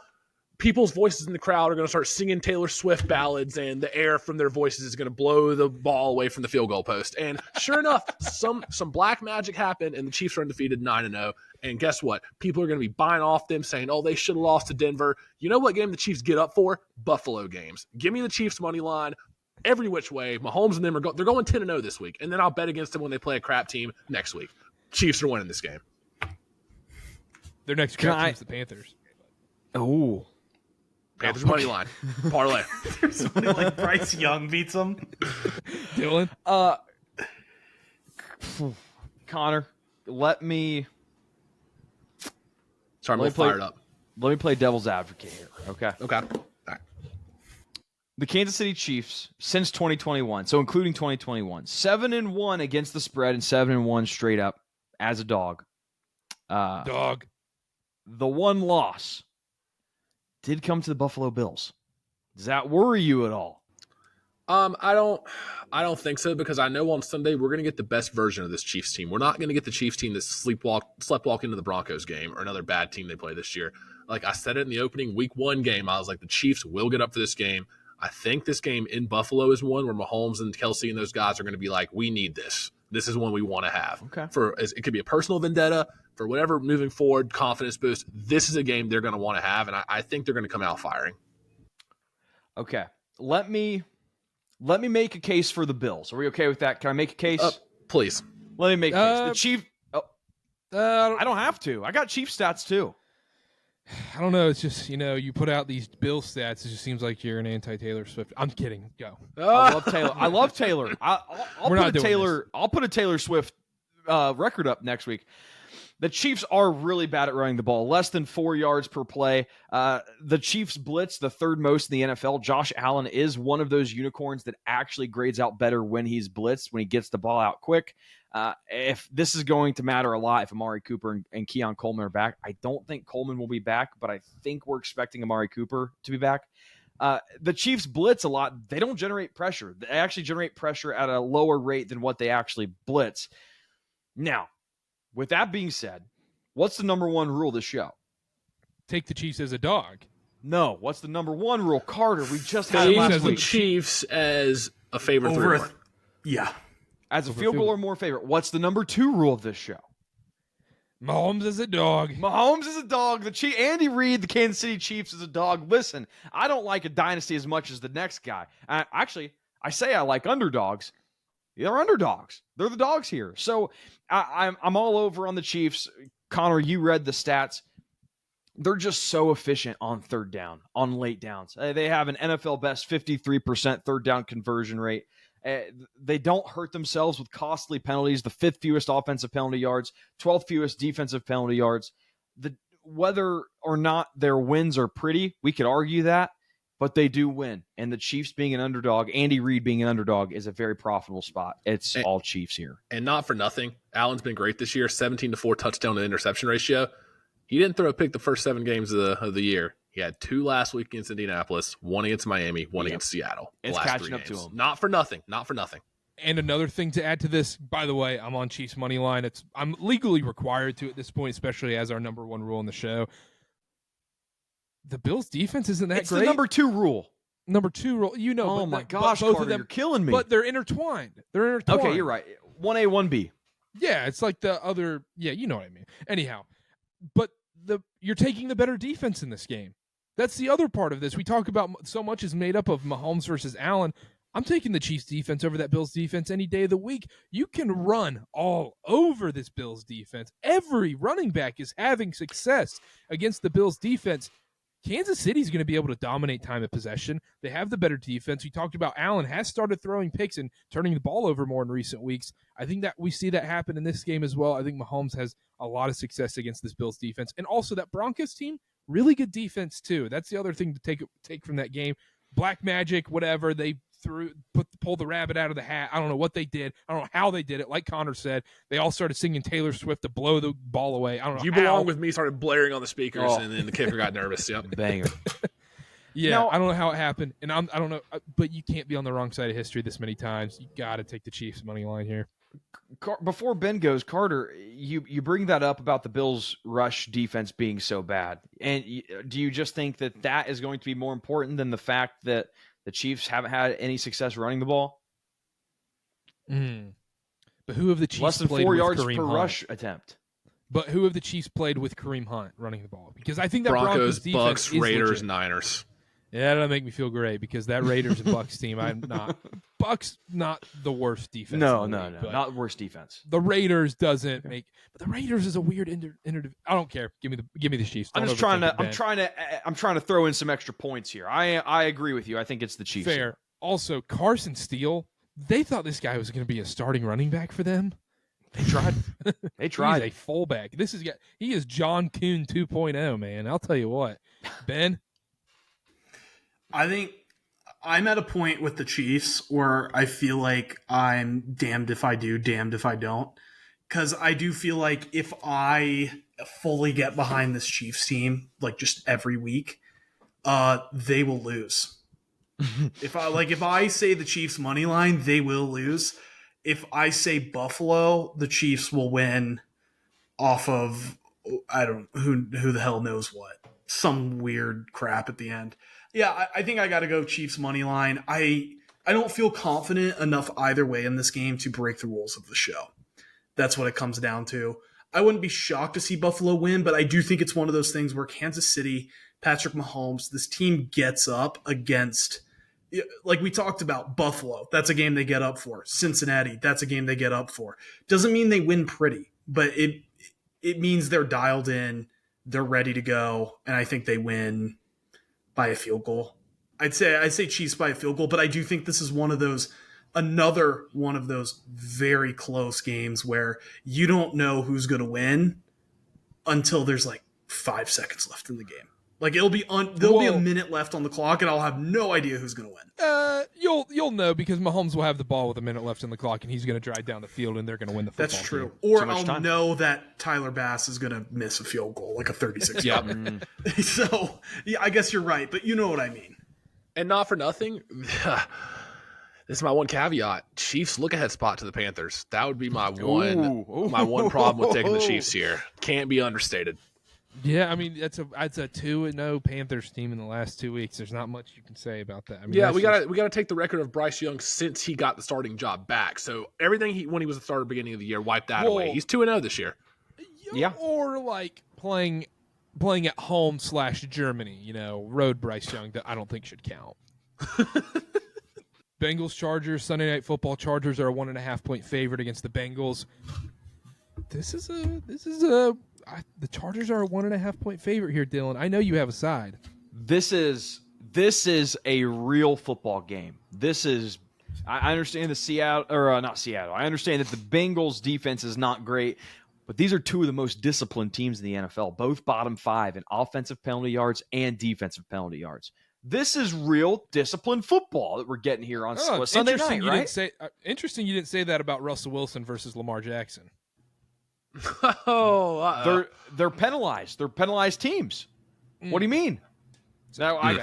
people's voices in the crowd are going to start singing Taylor Swift ballads, and the air from their voices is going to blow the ball away from the field goal post. And sure enough, some black magic happened, and the Chiefs are undefeated 9-0. And guess what? People are going to be buying off them, saying, oh, they should have lost to Denver. You know what game the Chiefs get up for? Buffalo games. Give me the Chiefs money line every which way. Mahomes and them they're going 10-0 this week. And then I'll bet against them when they play a crap team next week. Chiefs are winning this game. Their next crap team's the Panthers. Oh. Panthers money line. Parlay. There's money like Bryce Young beats them. Dylan? Connor, let me... Sorry, I'm a little fired up. Let me play devil's advocate here, okay? Okay. All right. The Kansas City Chiefs, since 2021, so including 2021, 7-1 against the spread and 7-1 straight up as a dog. Dog. The one loss did come to the Buffalo Bills. Does that worry you at all? I don't think so, because I know on Sunday we're going to get the best version of this Chiefs team. We're not going to get the Chiefs team that sleptwalk into the Broncos game or another bad team they play this year. Like I said it in the opening week 1 game, I was like, the Chiefs will get up for this game. I think this game in Buffalo is one where Mahomes and Kelsey and those guys are going to be like, we need this. This is one we want to have. Okay. It could be a personal vendetta for whatever moving forward, confidence boost. This is a game they're going to want to have, and I think they're going to come out firing. Okay. Let me make a case for the Bills. Are we okay with that? Can I make a case? Please. Let me make a case. The Chiefs... I don't have to. I got Chief stats, too. I don't know. It's just, you put out these Bill stats. It just seems like you're an anti-Taylor Swift. I'm kidding. Go. I love Taylor. I'll put a Taylor Swift record up next week. The Chiefs are really bad at running the ball, less than 4 yards per play. The Chiefs blitz the third most in the NFL. Josh Allen is one of those unicorns that actually grades out better when he's blitzed, when he gets the ball out quick. If this is going to matter a lot if Amari Cooper and Keon Coleman are back. I don't think Coleman will be back, but I think we're expecting Amari Cooper to be back. The Chiefs blitz a lot. They don't generate pressure. They actually generate pressure at a lower rate than what they actually blitz. Now, with that being said, what's the number one rule of the show? Take the Chiefs as a dog. No. What's the number one rule? Carter, we just had it last week. The Chiefs as a favorite. Over yeah. As a field goal or more favorite. What's the number 2 rule of this show? Mahomes is a dog. Mahomes is a dog. Andy Reid, the Kansas City Chiefs, is a dog. Listen, I don't like a dynasty as much as the next guy. Actually, I say I like underdogs. They're underdogs. They're the dogs here. So I'm all over on the Chiefs. Connor, you read the stats. They're just so efficient on third down, on late downs. They have an NFL best 53% third down conversion rate. They don't hurt themselves with costly penalties, the 5th fewest offensive penalty yards, 12th fewest defensive penalty yards. Whether or not their wins are pretty, we could argue that, but they do win. And the Chiefs being an underdog, Andy Reid being an underdog, is a very profitable spot. It's all Chiefs here. And not for nothing, Allen's been great this year, 17-4 touchdown to interception ratio. He didn't throw a pick the first 7 games of the year. He had 2 last week against Indianapolis, 1 against Miami, 1 against Seattle. It's last catching 3 up games. to him. Not for nothing. Not for nothing. And another thing to add to this, by the way, I'm on Chiefs money line. I'm legally required to at this point, especially as our number 1 rule in the show. The Bills' defense isn't that great. It's the number 2 rule. Number 2 rule, Oh my gosh, both of them, you're killing me. But they're intertwined. Okay, you're right. 1A, 1B. Yeah, it's like the other. Yeah, you know what I mean. Anyhow, but you're taking the better defense in this game. That's the other part of this. We talk about so much is made up of Mahomes versus Allen. I'm taking the Chiefs defense over that Bills defense any day of the week. You can run all over this Bills defense. Every running back is having success against the Bills defense. Kansas City's going to be able to dominate time of possession. They have the better defense. We talked about Allen has started throwing picks and turning the ball over more in recent weeks. I think that we see that happen in this game as well. I think Mahomes has a lot of success against this Bills defense. And also that Broncos team, really good defense too. That's the other thing to take from that game. Black magic, whatever, they pulled the rabbit out of the hat. I don't know what they did. I don't know how they did it. Like Connor said, they all started singing Taylor Swift to blow the ball away. I don't know. You belong with me started blaring on the speakers, and then the kicker got nervous. Yep. Banger. Yeah, now, I don't know how it happened, and I don't know, but you can't be on the wrong side of history this many times. You got to take the Chiefs money line here. Before Ben goes, Carter, you bring that up about the Bills' rush defense being so bad, and do you just think that is going to be more important than the fact that the Chiefs haven't had any success running the ball? But who have the Chiefs less than played 4 with yards Kareem per Hunt? Rush attempt? But who have the Chiefs played with Kareem Hunt running the ball? Because I think that Broncos, defense Bucks, is Raiders, legit. Niners. Yeah, that'll make me feel great because that Raiders and Bucks team, Bucks not the worst defense. No, not the worst defense. The Raiders doesn't make, but the Raiders is a weird I don't care. Give me the Chiefs. I'm trying to throw in some extra points here. I agree with you. I think it's the Chiefs. Fair. Here. Also, Carson Steele, they thought this guy was going to be a starting running back for them. They tried. He's a fullback. He is John Kuhn 2.0, man. I'll tell you what. Ben? I think I'm at a point with the Chiefs where I feel like I'm damned if I do, damned if I don't. Because I do feel like if I fully get behind this Chiefs team, like just every week, they will lose. If I say the Chiefs money line, they will lose. If I say Buffalo, the Chiefs will win off of who the hell knows what. Some weird crap at the end. Yeah, I think I got to go Chiefs money line. I don't feel confident enough either way in this game to break the rules of the show. That's what it comes down to. I wouldn't be shocked to see Buffalo win, but I do think it's one of those things where Kansas City, Patrick Mahomes, this team gets up against, like we talked about, Buffalo. That's a game they get up for. Cincinnati, that's a game they get up for. Doesn't mean they win pretty, but it means they're dialed in, they're ready to go, and I think they win by a field goal. I'd say Chiefs by a field goal, but I do think this is another one of those very close games where you don't know who's going to win until there's like 5 seconds left in the game. Like there'll be a minute left on the clock, and I'll have no idea who's going to win. You'll know because Mahomes will have the ball with a minute left in the clock, and he's going to drive down the field, and they're going to win the football. That's true. Game. Or I'll know that Tyler Bass is going to miss a field goal, like a 36. Yep. So yeah, I guess you're right, but you know what I mean. And not for nothing, this is my one caveat. Chiefs look ahead spot to the Panthers. That would be my one problem with taking the Chiefs here. Can't be understated. Yeah, I mean it's a 2-0 Panthers team in the last 2 weeks. There's not much you can say about that. I mean, yeah, we gotta take the record of Bryce Young since he got the starting job back. So everything when he was the starter beginning of the year, wiped that away. He's 2-0 this year. Yeah, or like playing at home / Germany. Road Bryce Young that I don't think should count. Bengals Chargers Sunday Night Football. Chargers are a 1.5 point favorite against the Bengals. The Chargers are a 1.5 point favorite here, Dylan. I know you have a side. This is a real football game. I understand not Seattle. I understand that the Bengals defense is not great, but these are two of the most disciplined teams in the NFL, both bottom 5 in offensive penalty yards and defensive penalty yards. This is real disciplined football that we're getting here on Sunday night, right? Interesting you didn't say that about Russell Wilson versus Lamar Jackson. They're penalized. They're penalized teams. What do you mean? Now I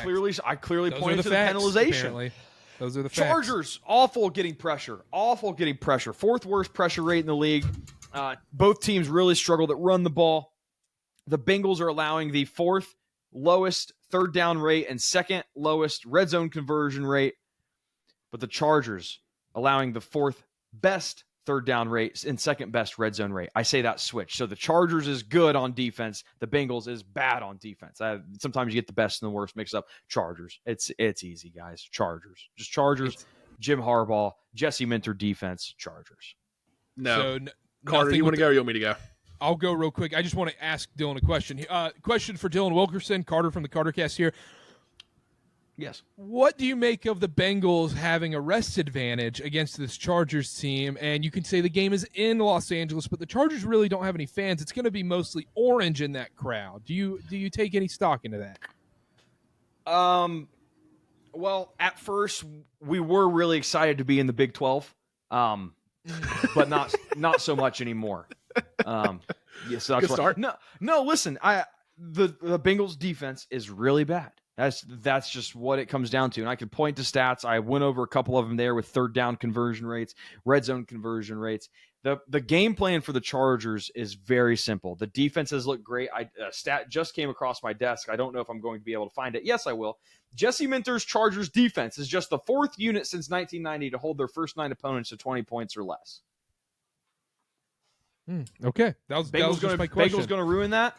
clearly pointed to the penalization. Apparently. Those are the Chargers, awful getting pressure. Fourth worst pressure rate in the league. Both teams really struggled at run the ball. The Bengals are allowing the 4th lowest third down rate and 2nd lowest red zone conversion rate. But the Chargers allowing the 4th best third down rate and 2nd best red zone rate. I say that switch. So the Chargers is good on defense. The Bengals is bad on defense. Sometimes you get the best and the worst mixed up. Chargers. It's easy, guys. Chargers. Just Chargers. Jim Harbaugh. Jesse Minter defense. Chargers. No. Karter, you want to go or you want me to go? I'll go real quick. I just want to ask Dylan a question. Question for Dylan Wilkerson, Karter from the KarterKast here. Yes. What do you make of the Bengals having a rest advantage against this Chargers team? And you can say the game is in Los Angeles, but the Chargers really don't have any fans. It's going to be mostly orange in that crowd. Do you take any stock into that? Well, at first we were really excited to be in the Big 12, but not so much anymore. Yeah, so that's Good start. No. Listen, the Bengals defense is really bad. That's just what it comes down to. And I can point to stats. I went over a couple of them there with third down conversion rates, red zone conversion rates. The game plan for the Chargers is very simple. The defenses look great. A stat just came across my desk. I don't know if I'm going to be able to find it. Yes, I will. Jesse Minter's Chargers defense is just the 4th unit since 1990 to hold their first 9 opponents to 20 points or less. Okay. That was just my question. Bengals going to ruin that?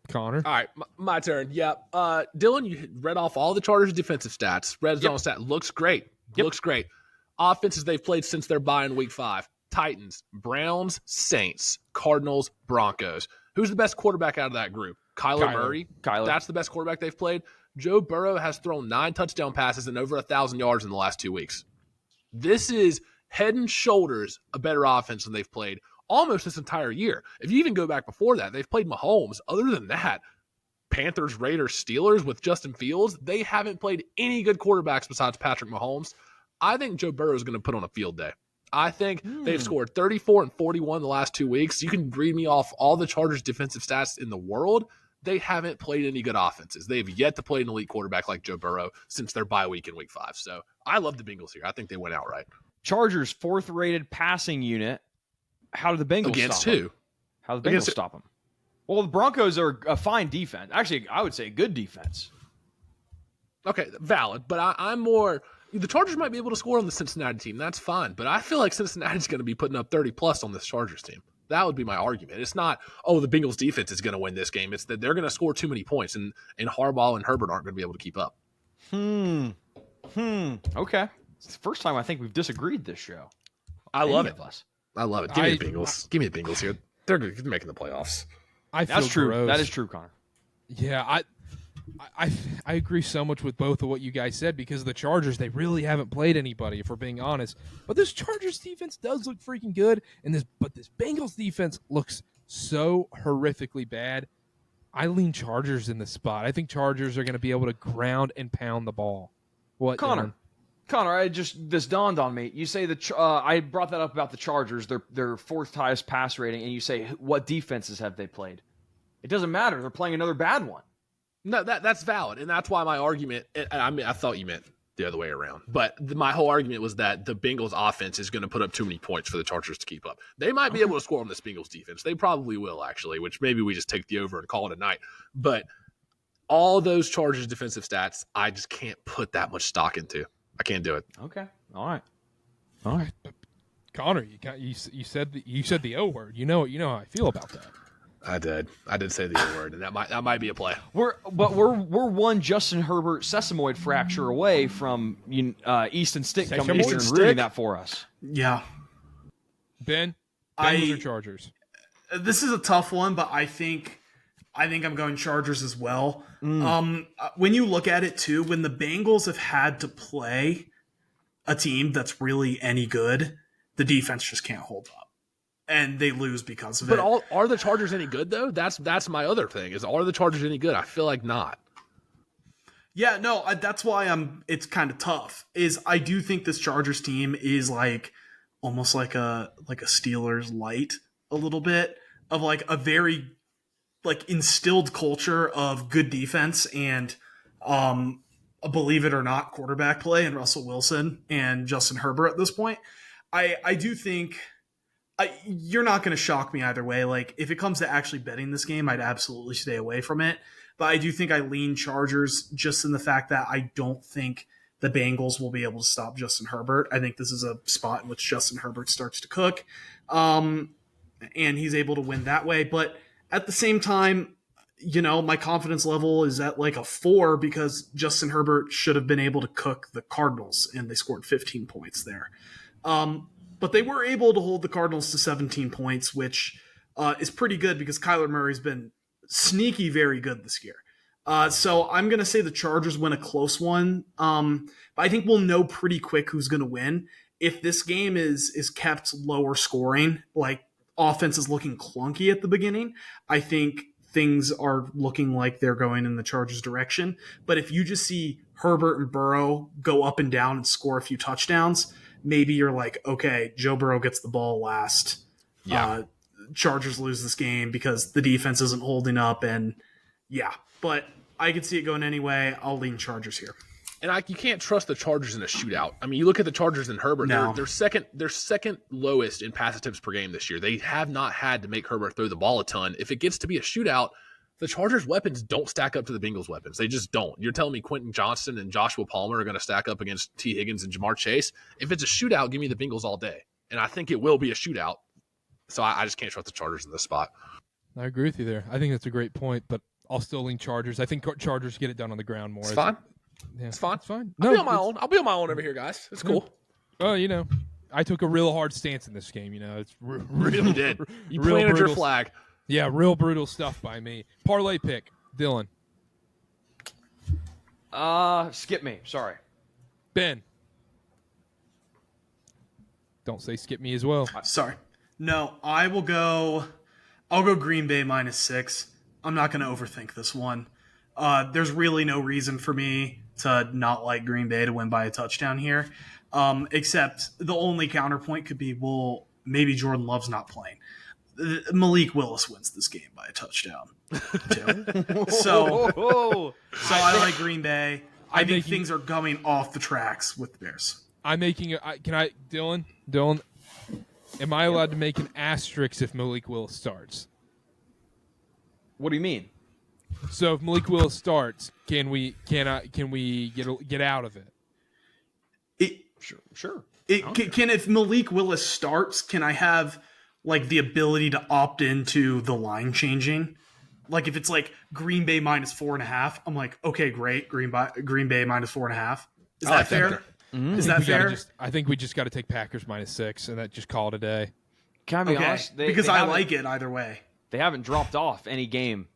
Connor. All right, my turn. Yeah. Dylan, you read off all the Chargers' defensive stats. Red zone stat looks great. Looks great. Offenses they've played since their bye in week 5. Titans, Browns, Saints, Cardinals, Broncos. Who's the best quarterback out of that group? Kyler Murray. That's the best quarterback they've played. Joe Burrow has thrown 9 touchdown passes and over 1,000 yards in the last 2 weeks. This is head and shoulders a better offense than they've played almost this entire year. If you even go back before that, they've played Mahomes. Other than that, Panthers, Raiders, Steelers with Justin Fields, they haven't played any good quarterbacks besides Patrick Mahomes. I think Joe Burrow is going to put on a field day. I think they've scored 34 and 41 the last 2 weeks. You can read me off all the Chargers defensive stats in the world. They haven't played any good offenses. They've yet to play an elite quarterback like Joe Burrow since their bye week in week 5. So I love the Bengals here. I think they went outright. Chargers 4th rated passing unit. How did the Bengals stop them? How did the Bengals stop them? Well, the Broncos are a fine defense. Actually, I would say a good defense. Okay, valid. But I'm more – the Chargers might be able to score on the Cincinnati team. That's fine. But I feel like Cincinnati's going to be putting up 30-plus on this Chargers team. That would be my argument. It's not, the Bengals defense is going to win this game. It's that they're going to score too many points, and Harbaugh and Herbert aren't going to be able to keep up. Okay. It's the first time I think we've disagreed this show. I love it. I love it. Give me the Bengals. Give me the Bengals here. They're making the playoffs. That's true. Gross. That is true, Connor. Yeah, I agree so much with both of what you guys said because the Chargers, they really haven't played anybody, if we're being honest. But this Chargers defense does look freaking good, but this Bengals defense looks so horrifically bad. I lean Chargers in this spot. I think Chargers are going to be able to ground and pound the ball. What, Connor? Connor, this dawned on me. You say I brought that up about the Chargers, their 4th highest pass rating, and you say what defenses have they played? It doesn't matter. They're playing another bad one. No, that's valid, and that's why my argument. I thought you meant the other way around, but my whole argument was that the Bengals offense is going to put up too many points for the Chargers to keep up. They might be able to score on this Bengals defense. They probably will, actually, which maybe we just take the over and call it a night. But all those Chargers defensive stats, I just can't put that much stock into. I can't do it. Okay. All right. Connor, you said the O word. You know how I feel about that. I did say the A word, and that might be a play. We're one Justin Herbert sesamoid fracture away from Easton Stick coming here and ruining that for us. Yeah. Ben, Bengals or Chargers? This is a tough one, but I think I'm going Chargers as well. When you look at it too, when the Bengals have had to play a team that's really any good, the defense just can't hold up, and they lose because of it. But are the Chargers any good though? That's my other thing. Are the Chargers any good? I feel like not. Yeah, no, that's why it's kind of tough. I do think this Chargers team is like almost like a Steelers light, a little bit of like a very like instilled culture of good defense and a believe it or not quarterback play in Russell Wilson and Justin Herbert at this point. I do think you're not going to shock me either way. Like if it comes to actually betting this game, I'd absolutely stay away from it. But I do think I lean Chargers just in the fact that I don't think the Bengals will be able to stop Justin Herbert. I think this is a spot in which Justin Herbert starts to cook, and he's able to win that way. But at the same time, my confidence level is at like a 4 because Justin Herbert should have been able to cook the Cardinals, and they scored 15 points there. But they were able to hold the Cardinals to 17 points, which is pretty good because Kyler Murray's been sneaky very good this year. So I'm going to say the Chargers win a close one. But I think we'll know pretty quick who's going to win. If this game is kept lower scoring, like offense is looking clunky at the beginning, I think things are looking like they're going in the Chargers' direction. But if you just see Herbert and Burrow go up and down and score a few touchdowns, maybe you're like, okay, Joe Burrow gets the ball last. Yeah. Chargers lose this game because the defense isn't holding up. And yeah, but I could see it going anyway. I'll lean Chargers here. And you can't trust the Chargers in a shootout. I mean, you look at the Chargers and Herbert; they're second lowest in pass attempts per game this year. They have not had to make Herbert throw the ball a ton. If it gets to be a shootout, the Chargers' weapons don't stack up to the Bengals' weapons. They just don't. You're telling me Quentin Johnston and Joshua Palmer are going to stack up against T. Higgins and Jamar Chase? If it's a shootout, give me the Bengals all day. And I think it will be a shootout. So I just can't trust the Chargers in this spot. I agree with you there. I think that's a great point, but I'll still lean Chargers. I think Chargers get it done on the ground more. It's fine. Yeah. It's fine. It's fine. I'll be on my own. I'll be on my own over here, guys. It's cool. Oh, I took a real hard stance in this game. It's real. You did. You planted your flag. Yeah, real brutal stuff by me. Parlay pick, Dylan. Skip me. Sorry. Ben. Don't say skip me as well. Sorry. No, I'll go Green Bay -6. I'm not going to overthink this one. There's really no reason for me to not like Green Bay to win by a touchdown here. Except the only counterpoint could be, well, maybe Jordan Love's not playing. Malik Willis wins this game by a touchdown. So I like Green Bay. I think things are going off the tracks with the Bears. I'm making Dylan, am I allowed to make an asterisk if Malik Willis starts? What do you mean? So if Malik Willis starts, can we get out of it? Sure. If Malik Willis starts, can I have like the ability to opt into the line changing? Like if it's like Green Bay -4.5, I'm like, okay, great, Green Bay -4.5. Is that fair? Mm-hmm. Is that fair? I think we just got to take Packers -6 and that just call it a day. Can I be honest? Because I like it either way. They haven't dropped off any game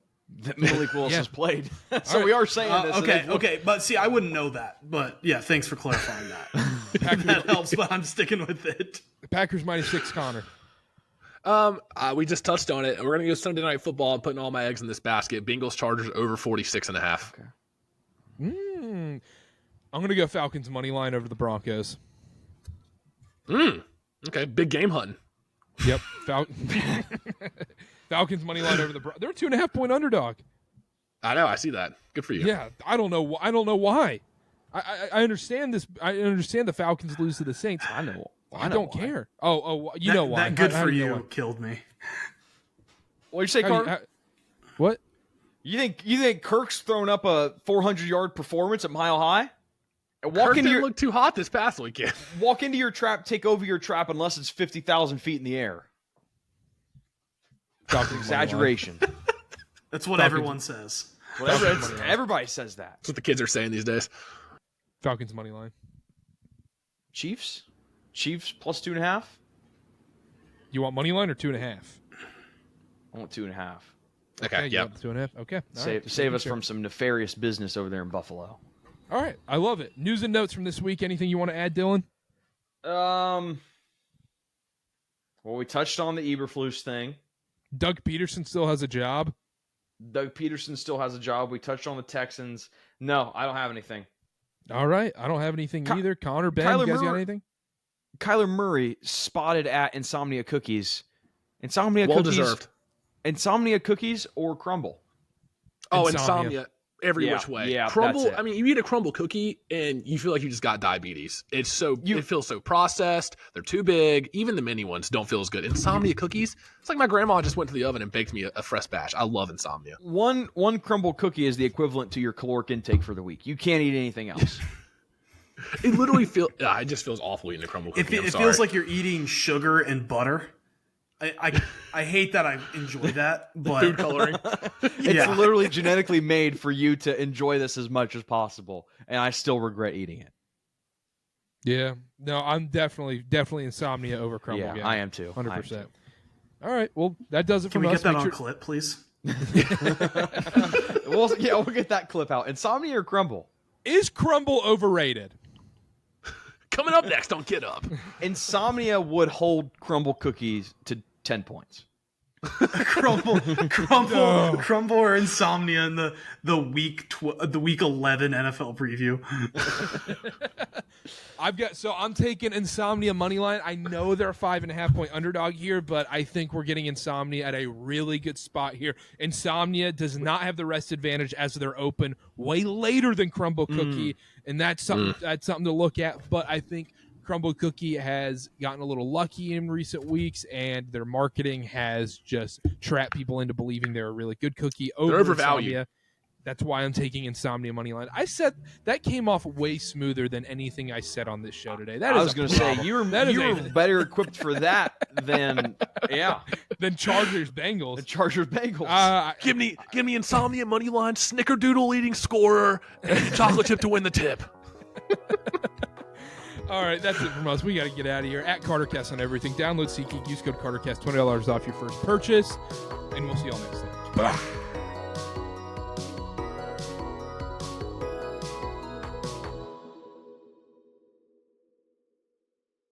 that Malik Willis has played. So we are saying this. Okay. But see, I wouldn't know that. But yeah, thanks for clarifying that. That helps, but I'm sticking with it. Packers -6, Connor. We just touched on it. We're going to go Sunday Night Football and putting all my eggs in this basket. Bengals Chargers over 46.5. Okay. I'm going to go Falcons money line over the Broncos. Okay, big game hunting. Yep. Falcons money line over the Broncos. They're a 2.5-point underdog. I know. I see that. Good for you. Yeah. I don't know why. I understand this. I understand the Falcons lose to the Saints. I don't care. You know why. That good for you killed me. What'd you say, Carter? What? You think Kirk's throwing up a 400-yard performance at Mile High? Kirk didn't look too hot this past weekend. Walk into your trap, take over your trap unless it's 50,000 feet in the air. Exaggeration. That's what everyone says. Everybody says that. That's what the kids are saying these days. Falcons money line. Chiefs plus 2.5. You want money line or 2.5? I want 2.5. Okay, yeah. 2.5. Okay. Save us from some nefarious business over there in Buffalo. All right, I love it. News and notes from this week. Anything you want to add, Dylan? Well, we touched on the Eberflus thing. Doug Peterson still has a job. We touched on the Texans. No, I don't have anything. All right, I don't have anything either. Connor, Ben, you guys got anything? Kyler Murray spotted at Insomnia Cookies. Deserved. Insomnia Cookies or Crumble? Oh, Insomnia. Every which way. Yeah, Crumble. I mean, you eat a Crumble cookie and you feel like you just got diabetes. It feels so processed. They're too big. Even the mini ones don't feel as good. Insomnia cookies. It's like my grandma just went to the oven and baked me a fresh batch. I love Insomnia. One Crumble cookie is the equivalent to your caloric intake for the week. You can't eat anything else. It literally feels. It just feels awful eating a Crumble cookie. It feels like you're eating sugar and butter. I hate that I enjoy that, but food coloring. It's literally genetically made for you to enjoy this as much as possible, and I still regret eating it. Yeah, no, I'm definitely Insomnia over Crumble. Yeah, I am too. 100%. All right, well, that does it for us. Can we get that on clip, please? We'll get that clip out. Insomnia or Crumble? Is Crumble overrated? Coming up next on Get Up. Insomnia would hold Crumble cookies to 10 points. Crumble or Insomnia in the week 11 NFL preview. I'm taking Insomnia money line. I know they're a 5.5 point underdog here, but I think we're getting Insomnia at a really good spot here. Insomnia does not have the rest advantage as they're open way later than Crumble Cookie, and that's something to look at. But I think Crumble Cookie has gotten a little lucky in recent weeks, and their marketing has just trapped people into believing they're a really good cookie. They're overvalued. Insomnia. That's why I'm taking Insomnia money line. I said that came off way smoother than anything I said on this show today. I was going to say you were better equipped for that than Chargers Bengals. The Chargers Bengals. Give me Insomnia money line, snickerdoodle eating scorer, and chocolate chip to win the tip. All right, that's it from us. We got to get out of here. At KarterKast on everything. Download SeatGeek. Use code KarterKast. $20 off your first purchase. And we'll see y'all next time. Bye.